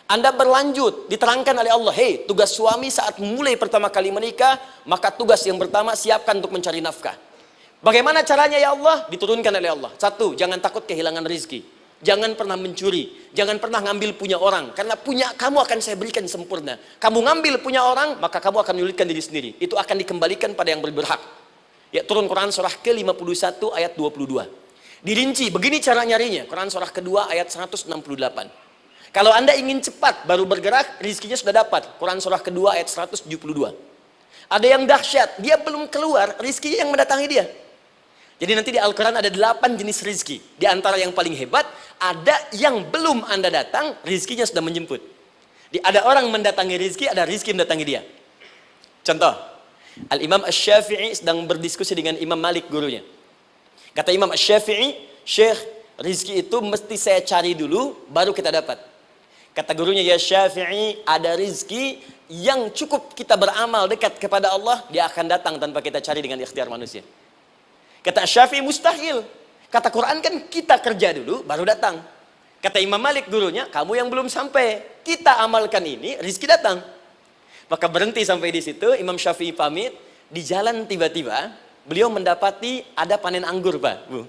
Anda berlanjut, diterangkan oleh Allah, hei, tugas suami saat mulai pertama kali menikah, maka tugas yang pertama siapkan untuk mencari nafkah. Bagaimana caranya ya Allah? Diturunkan oleh Allah. Satu, jangan takut kehilangan rezeki. Jangan pernah mencuri, jangan pernah ngambil punya orang, karena punya kamu akan saya berikan sempurna. Kamu ngambil punya orang, maka kamu akan menyulitkan diri sendiri. Itu akan dikembalikan pada yang berhak. Ya, turun Quran surah ke-51 ayat 22. Dirinci, begini cara nyarinya. Quran surah kedua ayat 168. Kalau Anda ingin cepat baru bergerak, rizkinya sudah dapat. Quran surah kedua ayat 172. Ada yang dahsyat, dia belum keluar, rizkinya yang mendatangi dia. Jadi nanti di Al-Quran ada 8 jenis rizki. Di antara yang paling hebat, ada yang belum Anda datang, rizkinya sudah menjemput. Ada orang mendatangi rizki, ada rizki mendatangi dia. Contoh, Al-Imam Asy-Syafi'i sedang berdiskusi dengan Imam Malik gurunya. Kata Imam Asy-Syafi'i, Syekh, rizki itu mesti saya cari dulu, baru kita dapat. Kata gurunya, ya Syafi'i, ada rizki yang cukup kita beramal dekat kepada Allah, dia akan datang tanpa kita cari dengan ikhtiar manusia. Kata Syafi'i, mustahil. Kata Quran kan kita kerja dulu, baru datang. Kata Imam Malik gurunya, kamu yang belum sampai, kita amalkan ini, rizki datang. Maka berhenti sampai di situ, Imam Syafi'i pamit, di jalan tiba-tiba, beliau mendapati ada panen anggur, Pak, Bu.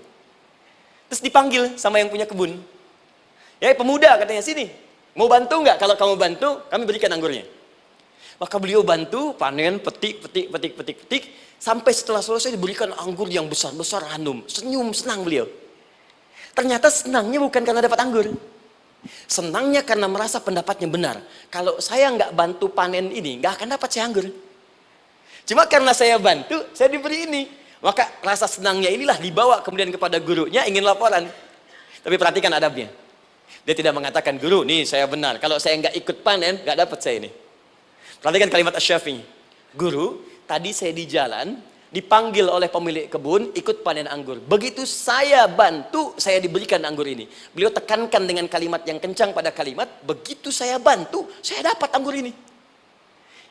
Terus dipanggil sama yang punya kebun. Ya, pemuda katanya, sini. Mau bantu nggak? Kalau kamu bantu, kami berikan anggurnya. Maka beliau bantu, panen, petik. Sampai setelah selesai diberikan anggur yang besar-besar, hanum. Senyum, senang beliau. Ternyata senangnya bukan karena dapat anggur. Senangnya karena merasa pendapatnya benar. Kalau saya nggak bantu panen ini, nggak akan dapat saya anggur. Cuma karena saya bantu, saya diberi ini. Maka rasa senangnya inilah dibawa kemudian kepada gurunya, ingin laporan. Tapi perhatikan adabnya. Dia tidak mengatakan, guru, nih saya benar. Kalau saya nggak ikut panen, nggak dapat saya ini. Perhatikan kalimat Asy-Syafi'i. Guru, tadi saya di jalan, dipanggil oleh pemilik kebun, ikut panen anggur. Begitu saya bantu, saya diberikan anggur ini. Beliau tekankan dengan kalimat yang kencang pada kalimat, begitu saya bantu, saya dapat anggur ini.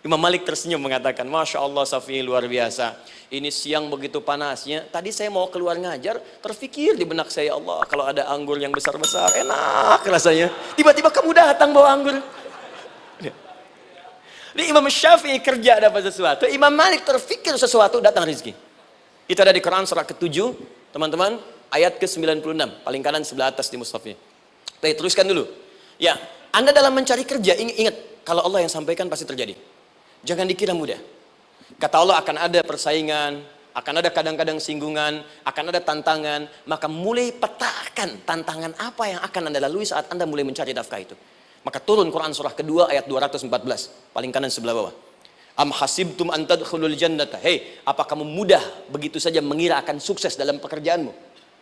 Imam Malik tersenyum mengatakan, Masya Allah Syafi'i luar biasa. Ini siang begitu panasnya, tadi saya mau keluar ngajar, terfikir di benak saya, Allah, kalau ada anggur yang besar-besar, enak rasanya. Tiba-tiba kamu datang bawa anggur. Ini Imam Syafi'i kerja dapat sesuatu, Imam Malik terfikir sesuatu, datang rezeki. Itu ada di Quran surah ke-7, teman-teman, ayat ke-96, paling kanan sebelah atas di mushafnya. Baik, teruskan dulu. Ya, Anda dalam mencari kerja, ingat, kalau Allah yang sampaikan pasti terjadi. Jangan dikira mudah. Kata Allah akan ada persaingan, akan ada kadang-kadang singgungan, akan ada tantangan, maka mulai petakan tantangan apa yang akan Anda lalui saat Anda mulai mencari nafkah itu. Maka turun Quran surah kedua ayat 214, paling kanan sebelah bawah. Am hasibtum an tadkhulul jannata. Hei, apa kamu mudah begitu saja mengira akan sukses dalam pekerjaanmu?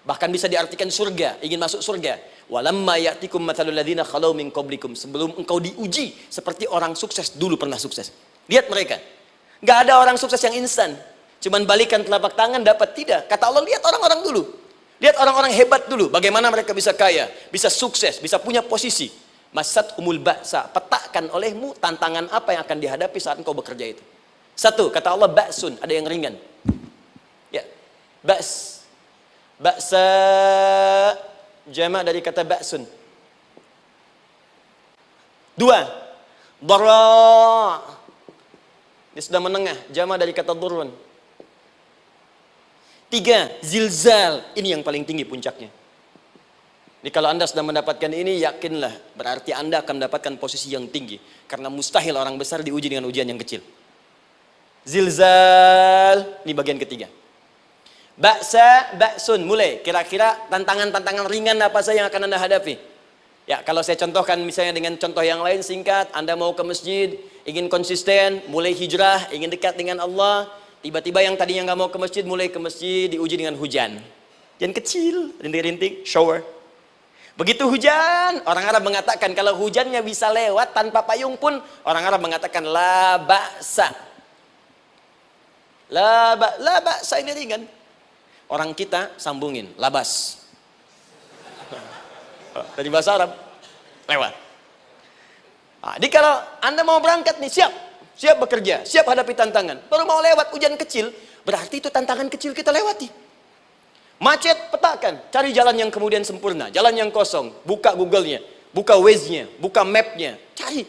Bahkan bisa diartikan surga, ingin masuk surga. Walamma ya'tikum mathalul ladzina khalau min qablikum. Sebelum engkau diuji seperti orang sukses dulu pernah sukses. Lihat mereka. Enggak ada orang sukses yang instan. Cuman balikan telapak tangan dapat, tidak. Kata Allah, lihat orang-orang dulu. Lihat orang-orang hebat dulu, bagaimana mereka bisa kaya, bisa sukses, bisa punya posisi. Masat umul ba'sa, petakan olehmu tantangan apa yang akan dihadapi saat engkau bekerja itu. Satu, kata Allah, ba'sun, ada yang ringan. Ya, ba's. Ba'sa, jama' dari kata ba'sun. Dua, dara'. Dia sudah menengah, jama' dari kata durun. Tiga, zilzal. Ini yang paling tinggi puncaknya. Jadi kalau Anda sudah mendapatkan ini, yakinlah, berarti Anda akan mendapatkan posisi yang tinggi. Karena mustahil orang besar diuji dengan ujian yang kecil. Zilzal, ini bagian ketiga. Ba'sa, ba'sun, mulai. Kira-kira tantangan-tantangan ringan apa saja yang akan Anda hadapi? Ya, kalau saya contohkan misalnya dengan contoh yang lain singkat, Anda mau ke masjid, ingin konsisten, mulai hijrah, ingin dekat dengan Allah, tiba-tiba yang tadinya nggak mau ke masjid, mulai ke masjid, diuji dengan hujan. Hujan kecil, rintik-rintik, shower. Begitu hujan, orang Arab mengatakan kalau hujannya bisa lewat tanpa payung pun, orang Arab mengatakan la ba'sa. La ba'sa ini ringan. Orang kita sambungin, labas. Dari bahasa Arab, lewat. Nah, jadi kalau Anda mau berangkat nih, siap bekerja, siap hadapi tantangan. Baru mau lewat hujan kecil, berarti itu tantangan kecil kita lewati. Macet, petakan, cari jalan yang kemudian sempurna, jalan yang kosong, buka Google-nya, buka Waze-nya, buka map-nya, cari.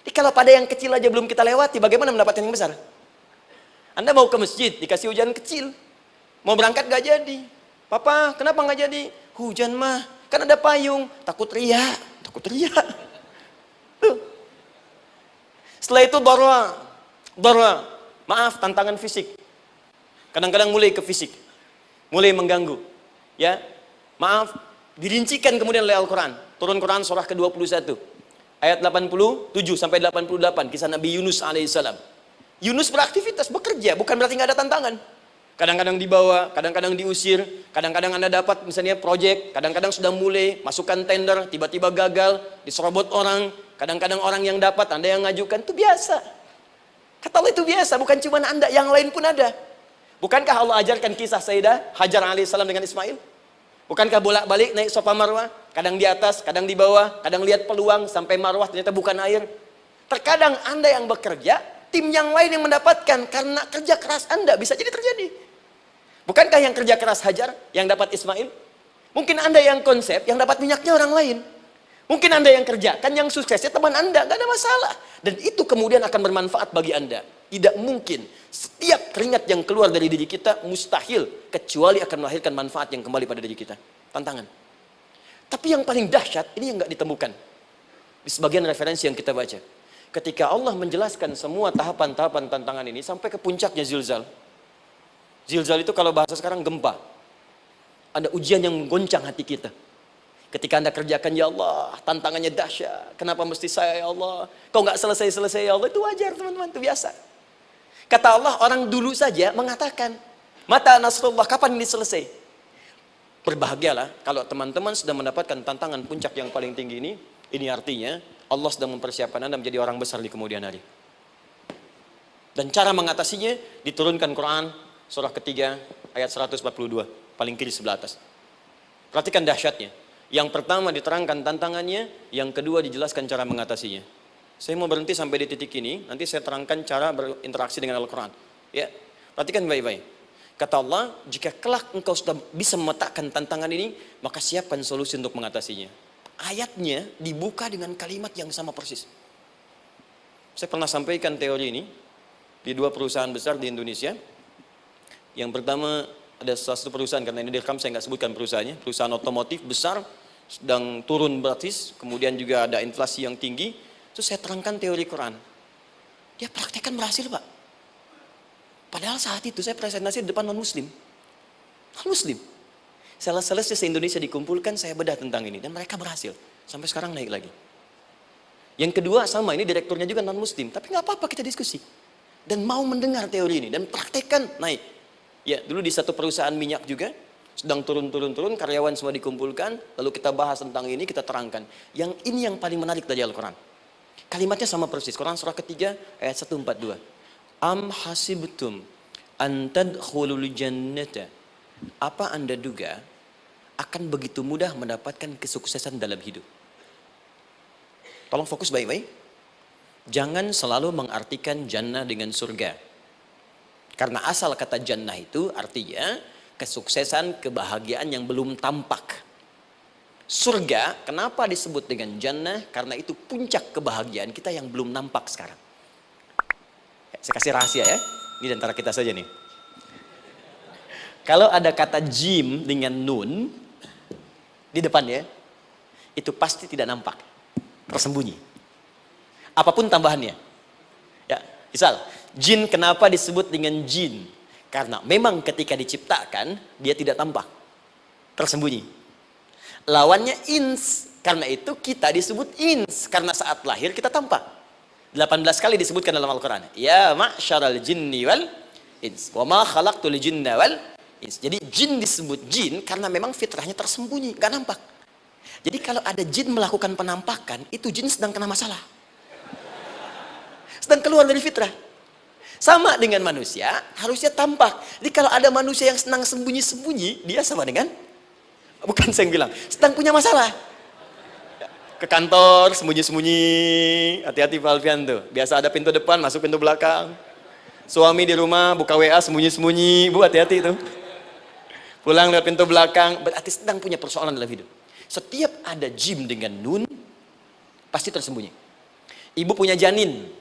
Jadi kalau pada yang kecil aja belum kita lewati, bagaimana mendapatkan yang besar? Anda mau ke masjid, dikasih hujan kecil. Mau berangkat gak jadi. Papa, kenapa gak jadi? Hujan mah, kan ada payung. Takut riak, takut riak. Tuh. Setelah itu darwa. Maaf, tantangan fisik. Kadang-kadang mulai ke fisik. Mulai mengganggu. Ya, maaf, dirincikan kemudian oleh Al-Quran. Turun Quran surah ke-21. Ayat 87 sampai 88. Kisah Nabi Yunus alaihissalam. Yunus beraktivitas, bekerja. Bukan berarti nggak ada tantangan. Kadang-kadang dibawa, kadang-kadang diusir. Kadang-kadang Anda dapat misalnya proyek. Kadang-kadang sudah mulai, masukkan tender. Tiba-tiba gagal, diserobot orang. Kadang-kadang orang yang dapat, Anda yang ngajukan. Itu biasa. Kata Allah itu biasa, bukan cuma Anda, yang lain pun ada. Bukankah Allah ajarkan kisah Sayyidah Hajar alaihissalam dengan Ismail? Bukankah bolak-balik naik sofa marwah? Kadang di atas, kadang di bawah, kadang lihat peluang sampai marwah ternyata bukan air. Terkadang Anda yang bekerja, tim yang lain yang mendapatkan karena kerja keras Anda bisa jadi terjadi. Bukankah yang kerja keras Hajar yang dapat Ismail? Mungkin Anda yang konsep, yang dapat minyaknya orang lain. Mungkin Anda yang kerjakan, yang suksesnya teman Anda, gak ada masalah. Dan itu kemudian akan bermanfaat bagi Anda. Tidak mungkin setiap keringat yang keluar dari diri kita mustahil kecuali akan melahirkan manfaat yang kembali pada diri kita. Tantangan. Tapi yang paling dahsyat ini yang nggak ditemukan di sebagian referensi yang kita baca. Ketika Allah menjelaskan semua tahapan-tahapan tantangan ini sampai ke puncaknya zilzal. Zilzal itu kalau bahasa sekarang gempa. Ada ujian yang menggoncang hati kita. Ketika Anda kerjakan, ya Allah, tantangannya dahsyat. Kenapa mesti saya, ya Allah? Kau nggak selesai-selesai, ya Allah. Itu wajar, teman-teman. Itu biasa. Kata Allah, orang dulu saja mengatakan, mata nasrullah, kapan ini selesai? Berbahagialah kalau teman-teman sudah mendapatkan tantangan puncak yang paling tinggi ini. Ini artinya Allah sedang mempersiapkan Anda menjadi orang besar di kemudian hari. Dan cara mengatasinya diturunkan Quran surah ketiga ayat 142, paling kiri sebelah atas. Perhatikan dahsyatnya. Yang pertama diterangkan tantangannya, yang kedua dijelaskan cara mengatasinya. Saya mau berhenti sampai di titik ini, nanti saya terangkan cara berinteraksi dengan Al-Quran. Ya, perhatikan baik-baik. Kata Allah, jika kelak engkau sudah bisa memetakan tantangan ini, maka siapkan solusi untuk mengatasinya. Ayatnya dibuka dengan kalimat yang sama persis. Saya pernah sampaikan teori ini di dua perusahaan besar di Indonesia. Yang pertama, ada salah satu perusahaan, karena ini direkam saya nggak sebutkan perusahaannya, perusahaan otomotif besar, sedang turun gratis, kemudian juga ada inflasi yang tinggi. Terus saya terangkan teori Quran. Dia praktekkan berhasil, Pak. Padahal saat itu saya presentasi di depan non-muslim. Non-muslim. Sales-salesnya se-Indonesia dikumpulkan, saya bedah tentang ini. Dan mereka berhasil. Sampai sekarang naik lagi. Yang kedua sama, ini direkturnya juga non-muslim. Tapi nggak apa-apa, kita diskusi. Dan mau mendengar teori ini. Dan praktekkan, naik. Ya, dulu di satu perusahaan minyak juga. Sedang turun, karyawan semua dikumpulkan. Lalu kita bahas tentang ini, kita terangkan. Yang ini yang paling menarik dari Al-Quran. Kalimatnya sama persis. Quran surah ketiga ayat 142. Am hasibtum an tadkhulul jannata. Apa Anda duga akan begitu mudah mendapatkan kesuksesan dalam hidup? Tolong fokus baik-baik. Jangan selalu mengartikan jannah dengan surga. Karena asal kata jannah itu artinya kesuksesan, kebahagiaan yang belum tampak. Surga, kenapa disebut dengan jannah? Karena itu puncak kebahagiaan kita yang belum nampak sekarang. Saya kasih rahasia ya, ini antara kita saja nih. Kalau ada kata jim dengan nun di depannya, itu pasti tidak nampak, tersembunyi. Apapun tambahannya. Ya, misal, jin kenapa disebut dengan jin? Karena memang ketika diciptakan, dia tidak tampak, tersembunyi. Lawannya ins, karena itu kita disebut ins, karena saat lahir kita tampak. 18 kali disebutkan dalam Al-Quran. Ya ma'syaral jinni wal ins, wa ma khalaqtul jinna wal ins. Jadi jin disebut jin karena memang fitrahnya tersembunyi, gak nampak. Jadi kalau ada jin melakukan penampakan, itu jin sedang kena masalah. Sedang keluar dari fitrah. Sama dengan manusia, harusnya tampak. Jadi kalau ada manusia yang senang sembunyi-sembunyi, dia sama dengan, bukan saya yang bilang, sedang punya masalah. Ke kantor, sembunyi-sembunyi. Hati-hati Pak Alfian tuh. Biasa ada pintu depan, masuk pintu belakang. Suami di rumah, buka WA, sembunyi-sembunyi. Bu, hati-hati tuh. Pulang lewat pintu belakang. Berarti sedang punya persoalan dalam hidup. Setiap ada jim dengan nun, pasti tersembunyi. Ibu punya janin,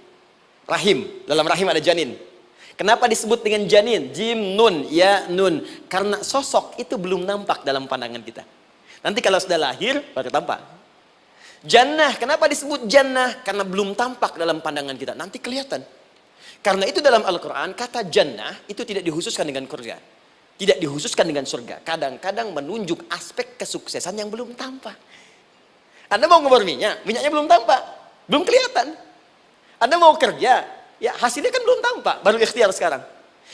rahim. Dalam rahim ada janin. Kenapa disebut dengan janin? Jim, nun, ya, nun. Karena sosok itu belum nampak dalam pandangan kita. Nanti kalau sudah lahir, baru tampak. Jannah, kenapa disebut jannah? Karena belum tampak dalam pandangan kita. Nanti kelihatan. Karena itu dalam Al-Quran, kata jannah itu tidak dikhususkan dengan surga. Tidak dikhususkan dengan surga. Kadang-kadang menunjuk aspek kesuksesan yang belum tampak. Anda mau ngebor minyak, minyaknya belum tampak. Belum kelihatan. Anda mau kerja, ya hasilnya kan belum tampak, baru ikhtiar sekarang.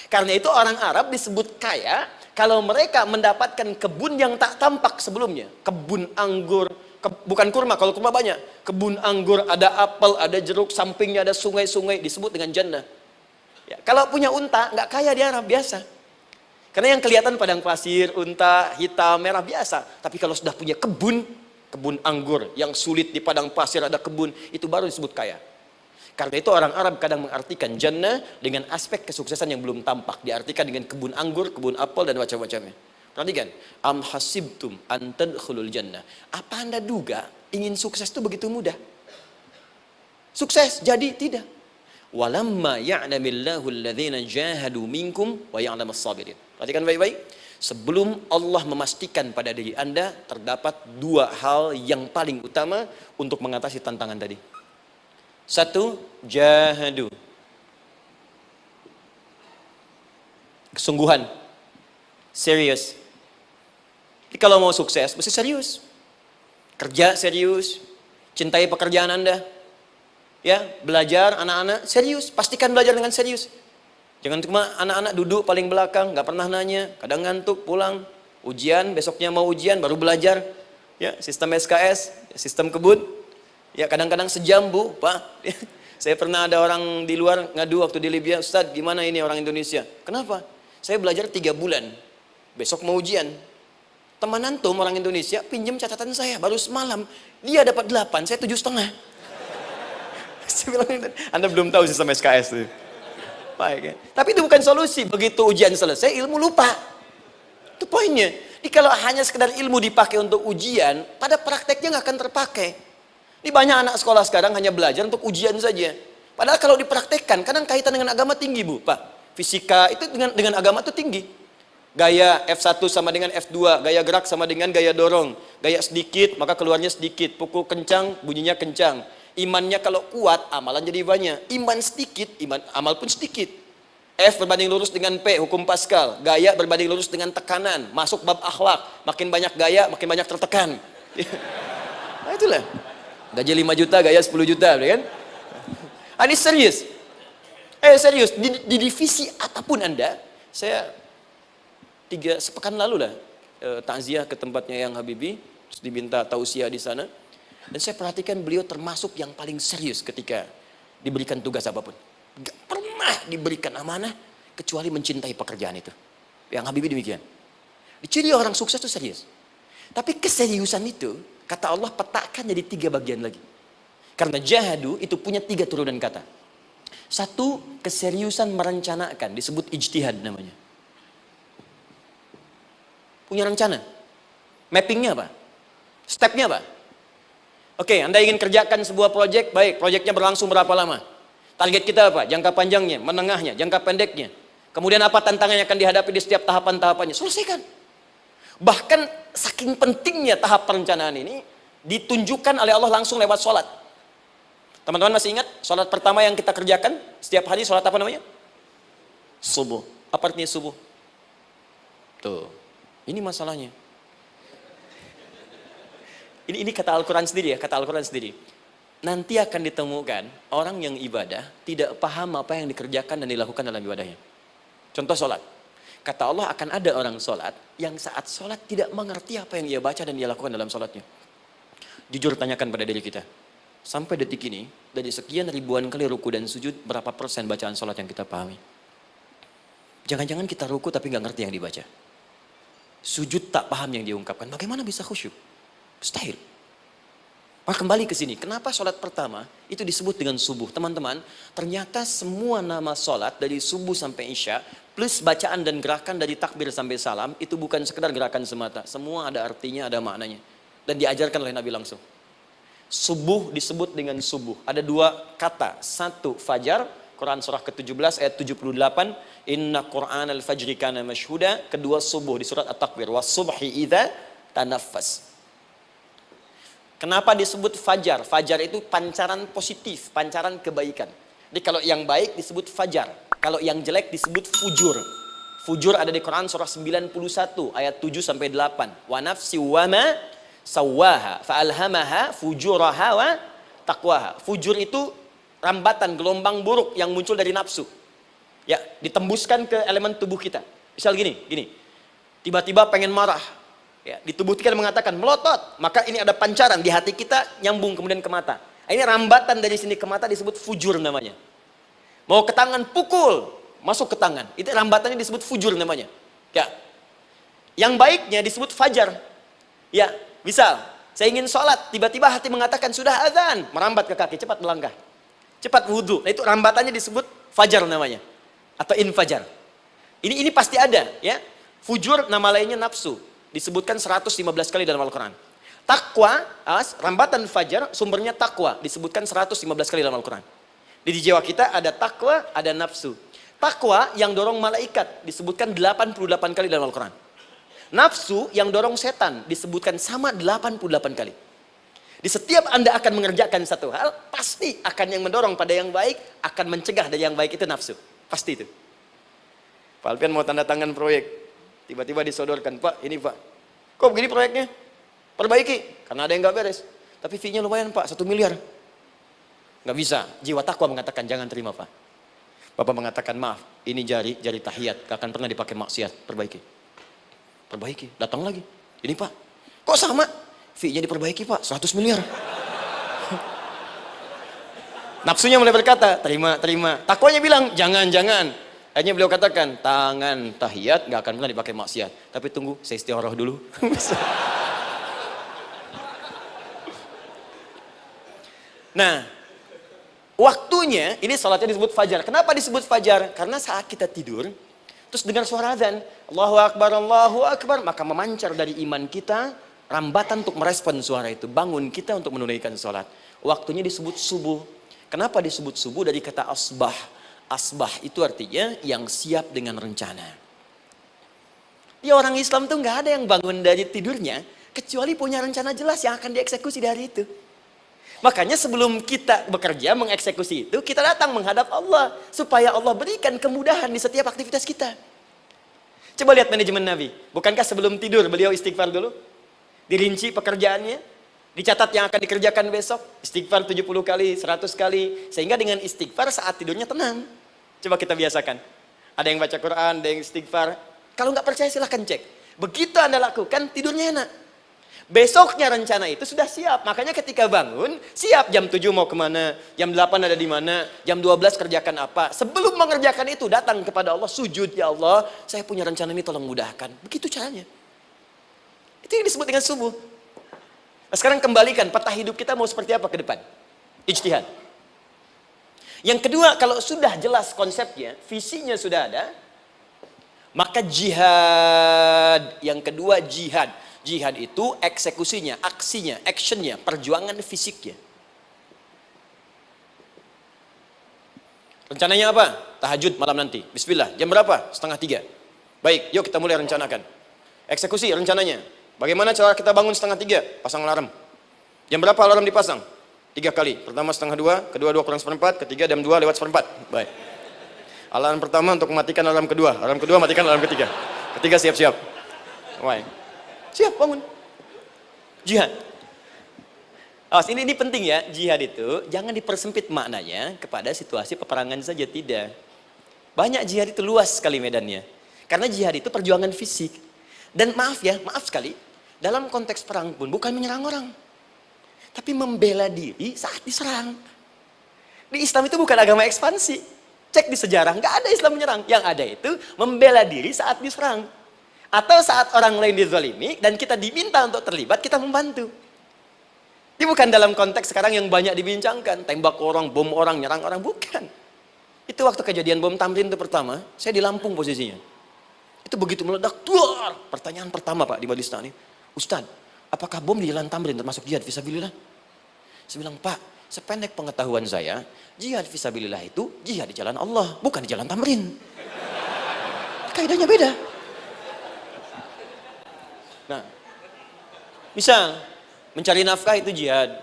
Karena itu orang Arab disebut kaya kalau mereka mendapatkan kebun yang tak tampak sebelumnya. Kebun anggur, bukan kurma, kalau kurma banyak. Kebun anggur, ada apel, ada jeruk, sampingnya ada sungai-sungai, disebut dengan jannah. Ya, kalau punya unta, nggak kaya di Arab, biasa. Karena yang kelihatan padang pasir, unta, hitam, merah, biasa. Tapi kalau sudah punya kebun anggur, yang sulit di padang pasir ada kebun, itu baru disebut kaya. Karena itu orang Arab kadang mengartikan jannah dengan aspek kesuksesan yang belum tampak. Diartikan dengan kebun anggur, kebun apel, dan macam-macamnya. Perhatikan. Am hasibtum an tadkhulul jannah. Apa Anda duga ingin sukses itu begitu mudah? Sukses jadi tidak. Walamma ya'lamillahu alladhina jahadu minkum wa ya'lamas sabirin. Perhatikan baik-baik. Sebelum Allah memastikan pada diri Anda terdapat dua hal yang paling utama untuk mengatasi tantangan tadi. Satu, jahadu. Kesungguhan. Serius. Jadi kalau mau sukses, mesti serius. Kerja serius. Cintai pekerjaan Anda. Ya, belajar anak-anak serius. Pastikan belajar dengan serius. Jangan cuma anak-anak duduk paling belakang, nggak pernah nanya, kadang ngantuk, pulang. Ujian, besoknya mau ujian, baru belajar. Ya, sistem SKS, sistem kebut. Ya kadang-kadang sejam Bu, Pak. Saya pernah ada orang di luar ngadu waktu di Libya, Ustaz gimana ini orang Indonesia? Kenapa? Saya belajar 3 bulan, besok mau ujian. Teman antum orang Indonesia pinjam catatan saya, baru semalam. Dia dapat 8, saya 7,5. Saya bilang, Anda belum tahu sistem SKS itu. Baik, ya. Tapi itu bukan solusi, begitu ujian selesai ilmu lupa. Itu poinnya. Jadi kalau hanya sekedar ilmu dipakai untuk ujian, pada prakteknya nggak akan terpakai. Ini banyak anak sekolah sekarang hanya belajar untuk ujian saja. Padahal kalau dipraktekkan, kadang kaitan dengan agama tinggi Bu, Pak. Fisika itu dengan agama itu tinggi. Gaya F1 sama dengan F2, gaya gerak sama dengan gaya dorong. Gaya sedikit, maka keluarnya sedikit. Pukul kencang, bunyinya kencang. Imannya kalau kuat, amalan jadi banyak. Iman sedikit, amal pun sedikit. F berbanding lurus dengan P, hukum Pascal. Gaya berbanding lurus dengan tekanan. Masuk bab akhlak. Makin banyak gaya, makin banyak tertekan. Nah itulah. Gaji 5 juta, gaya 10 juta, kan? Ini serius. Serius, di divisi apapun Anda, saya 3 sepekan lalu lah, takziah ke tempatnya yang Habibie, terus diminta tausiah di sana. Dan saya perhatikan beliau termasuk yang paling serius ketika diberikan tugas apapun. Gak pernah diberikan amanah, kecuali mencintai pekerjaan itu. Yang Habibie demikian. Ciri orang sukses itu serius. Tapi keseriusan itu, kata Allah petakan jadi 3 bagian lagi. Karena jahadu itu punya 3 turunan kata. Satu, keseriusan merencanakan, disebut ijtihad namanya. Punya rencana. Mappingnya apa? Stepnya apa? Oke, Anda ingin kerjakan sebuah proyek, baik, proyeknya berlangsung berapa lama? Target kita apa? Jangka panjangnya, menengahnya, jangka pendeknya. Kemudian apa tantangan yang akan dihadapi di setiap tahapan-tahapannya? Selesaikan. Bahkan saking pentingnya tahap perencanaan ini ditunjukkan oleh Allah langsung lewat sholat. Teman-teman masih ingat sholat pertama yang kita kerjakan setiap hari, sholat apa namanya? Subuh. Apa artinya subuh? Tuh, ini masalahnya. Ini kata Al-Quran sendiri ya, kata Al-Quran sendiri. Nanti akan ditemukan orang yang ibadah tidak paham apa yang dikerjakan dan dilakukan dalam ibadahnya. Contoh sholat. Kata Allah akan ada orang sholat yang saat sholat tidak mengerti apa yang ia baca dan ia lakukan dalam sholatnya. Jujur tanyakan pada diri kita. Sampai detik ini, dari sekian ribuan kali ruku dan sujud, berapa persen bacaan sholat yang kita pahami? Jangan-jangan kita ruku tapi nggak ngerti yang dibaca. Sujud tak paham yang diungkapkan. Bagaimana bisa khusyuk? Mustahil. Maka kembali ke sini. Kenapa sholat pertama itu disebut dengan subuh? Teman-teman, ternyata semua nama sholat dari subuh sampai isya, plus bacaan dan gerakan dari takbir sampai salam, itu bukan sekedar gerakan semata. Semua ada artinya, ada maknanya. Dan diajarkan oleh Nabi langsung. Subuh disebut dengan subuh. Ada dua kata. Satu, fajar. Quran surah ke-17 ayat 78. Inna Qur'an al-fajri kana mashhuda. Kedua, subuh di surat At-Takwir. Was-subhi idza tanaffas. Kenapa disebut fajar? Fajar itu pancaran positif, pancaran kebaikan. Jadi kalau yang baik disebut fajar. Kalau yang jelek disebut fujur. Fujur ada di Quran surah 91 ayat 7 sampai 8. Wa nafsi wa ma sawaha fa'alhamaha fujuraha wa taqwaha. Fujur itu rambatan, gelombang buruk yang muncul dari nafsu. Ya, ditembuskan ke elemen tubuh kita. Misal gini. Tiba-tiba pengen marah. Ya, di tubuh kita mengatakan melotot, maka ini ada pancaran di hati kita nyambung kemudian ke mata. Ini rambatan dari sini ke mata disebut fujur namanya. Mau ke tangan pukul, masuk ke tangan. Itu rambatannya disebut fujur namanya. Ya. Yang baiknya disebut fajar. Ya, misal saya ingin sholat, tiba-tiba hati mengatakan sudah azan, merambat ke kaki, cepat melangkah. Cepat wudhu. Nah, itu rambatannya disebut fajar namanya. Atau infajar. Ini pasti ada, ya. Fujur nama lainnya nafsu. Disebutkan 115 kali dalam Al-Quran. Takwa, rambatan fajar, sumbernya takwa. Disebutkan 115 kali dalam Al-Quran. Di jiwa kita ada takwa, ada nafsu. Takwa yang dorong malaikat, disebutkan 88 kali dalam Al-Quran. Nafsu yang dorong setan, disebutkan sama 88 kali. Di setiap Anda akan mengerjakan satu hal, pasti akan yang mendorong pada yang baik, akan mencegah dari yang baik itu nafsu. Pasti itu. Pak Alpian mau tanda tangan proyek. Tiba-tiba disodorkan, Pak, ini Pak. Kok begini proyeknya? Perbaiki. Karena ada yang nggak beres. Tapi fee-nya lumayan Pak, 1 miliar. Nggak bisa. Jiwa takwa mengatakan, jangan terima Pak. Bapak mengatakan, maaf, ini jari tahiyat. Gak akan pernah dipakai maksiat. Perbaiki. Datang lagi. Ini Pak. Kok sama? Fee-nya diperbaiki Pak, 100 miliar. Nafsunya mulai berkata, terima. Takwanya bilang, jangan. Akhirnya beliau katakan, tangan tahiyat gak akan pernah dipakai maksiat. Tapi tunggu, saya istiqoroh dulu. Nah, waktunya, ini salatnya disebut fajar. Kenapa disebut fajar? Karena saat kita tidur, terus dengar suara azan, Allahu Akbar, maka memancar dari iman kita, rambatan untuk merespon suara itu. Bangun kita untuk menunaikan salat. Waktunya disebut subuh. Kenapa disebut subuh? Dari kata asbah. Asbah itu artinya yang siap dengan rencana. Ya, orang Islam tuh nggak ada yang bangun dari tidurnya kecuali punya rencana jelas yang akan dieksekusi dari itu. Makanya sebelum kita bekerja mengeksekusi itu, kita datang menghadap Allah supaya Allah berikan kemudahan di setiap aktivitas kita. Coba lihat manajemen Nabi. Bukankah sebelum tidur beliau istighfar dulu? Dirinci pekerjaannya, dicatat yang akan dikerjakan besok, istighfar 70 kali, 100 kali, sehingga dengan istighfar saat tidurnya tenang. Coba kita biasakan. Ada yang baca Quran, ada yang istighfar. Kalau nggak percaya silahkan cek. Begitu Anda lakukan, tidurnya enak. Besoknya rencana itu sudah siap. Makanya ketika bangun, siap jam 7 mau kemana, jam 8 ada di mana, jam 12 kerjakan apa. Sebelum mengerjakan itu, datang kepada Allah, sujud, ya Allah, saya punya rencana ini tolong mudahkan. Begitu caranya. Itu yang disebut dengan subuh. Nah, sekarang kembalikan peta hidup kita mau seperti apa ke depan. Ijtihad. Yang kedua, kalau sudah jelas konsepnya, visinya sudah ada, maka jihad. Yang kedua, jihad. Jihad itu eksekusinya, aksinya, actionnya, perjuangan fisiknya. Rencananya apa? Tahajud malam nanti. Bismillah. Jam berapa? 2:30. Baik, yuk kita mulai rencanakan. Eksekusi rencananya. Bagaimana cara kita bangun 2:30? Pasang alarm. Jam berapa alarm dipasang? 3 kali. Pertama 1:30, kedua 2 kurang 1/4, ketiga jam 2 lewat 1/4. Baik. Alarm pertama untuk mematikan alarm kedua. Alarm kedua matikan alarm ketiga. Ketiga siap-siap. Baik. Siap bangun. Jihad. Awas, ini penting ya. Jihad itu jangan dipersempit maknanya kepada situasi peperangan saja, tidak. Banyak jihad itu luas sekali medannya. Karena jihad itu perjuangan fisik. Dan maaf sekali, dalam konteks perang pun bukan menyerang orang. Tapi membela diri saat diserang. Di Islam itu bukan agama ekspansi. Cek di sejarah, nggak ada Islam menyerang. Yang ada itu membela diri saat diserang. Atau saat orang lain dizalimi dan kita diminta untuk terlibat, kita membantu. Ini bukan dalam konteks sekarang yang banyak dibincangkan. Tembak orang, bom orang, nyerang orang. Bukan. Itu waktu kejadian bom Tamrin itu pertama, saya di Lampung posisinya. Itu begitu meledak, tuar. Pertanyaan pertama Pak di Badistani, Ustadz, apakah bom di Jalan Tamrin termasuk jihad fisabilillah? Saya bilang, Pak, sependek pengetahuan saya, jihad fisabilillah itu jihad di jalan Allah, bukan di jalan tamrin. Kaidahnya beda. Nah, misal mencari nafkah itu jihad.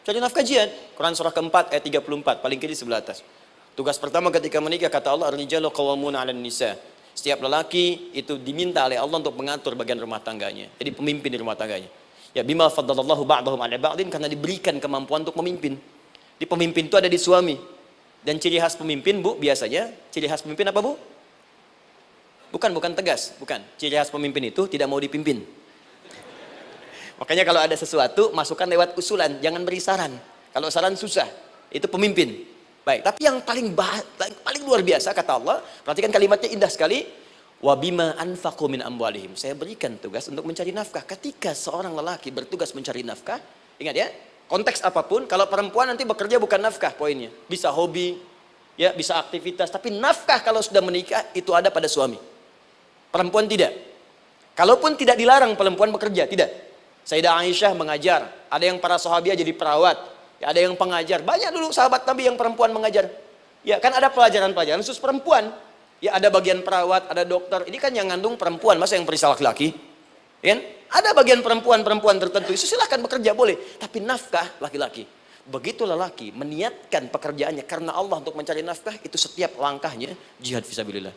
Cari nafkah jihad. Quran surah keempat ayat 34, paling kiri sebelah atas. Tugas pertama ketika menikah, kata Allah, ar-rijalu qawwamuna 'alan nisa. Setiap lelaki itu diminta oleh Allah untuk mengatur bagian rumah tangganya. Jadi pemimpin di rumah tangganya. Ya bima faddalallahu ba'dahum 'ala ba'din, karena diberikan kemampuan untuk memimpin. Di pemimpin itu ada di suami. Dan ciri khas pemimpin, Bu, biasanya ciri khas pemimpin apa, Bu? Bukan tegas, bukan. Ciri khas pemimpin itu tidak mau dipimpin. Makanya kalau ada sesuatu, masukkan lewat usulan, jangan beri saran. Kalau saran susah, itu pemimpin. Baik, tapi yang paling luar biasa kata Allah, perhatikan kalimatnya indah sekali. Wa bima anfaqu min amwalihim. Saya berikan tugas untuk mencari nafkah. Ketika seorang lelaki bertugas mencari nafkah, ingat ya, konteks apapun, kalau perempuan nanti bekerja bukan nafkah poinnya. Bisa hobi, ya, bisa aktivitas, tapi nafkah kalau sudah menikah itu ada pada suami. Perempuan tidak. Kalaupun tidak dilarang perempuan bekerja, tidak. Sayyidah Aisyah mengajar, ada yang para sahabiah jadi perawat. Ya, ada yang pengajar, banyak dulu sahabat Nabi yang perempuan mengajar. Ya kan ada pelajaran-pelajaran khusus perempuan. Ya ada bagian perawat, ada dokter. Ini kan yang ngandung perempuan, masa yang periksa laki-laki? Ya, kan? Ada bagian perempuan tertentu, itu silahkan bekerja boleh. Tapi nafkah laki-laki. Begitu lelaki meniatkan pekerjaannya karena Allah untuk mencari nafkah, itu setiap langkahnya jihad fisabilillah.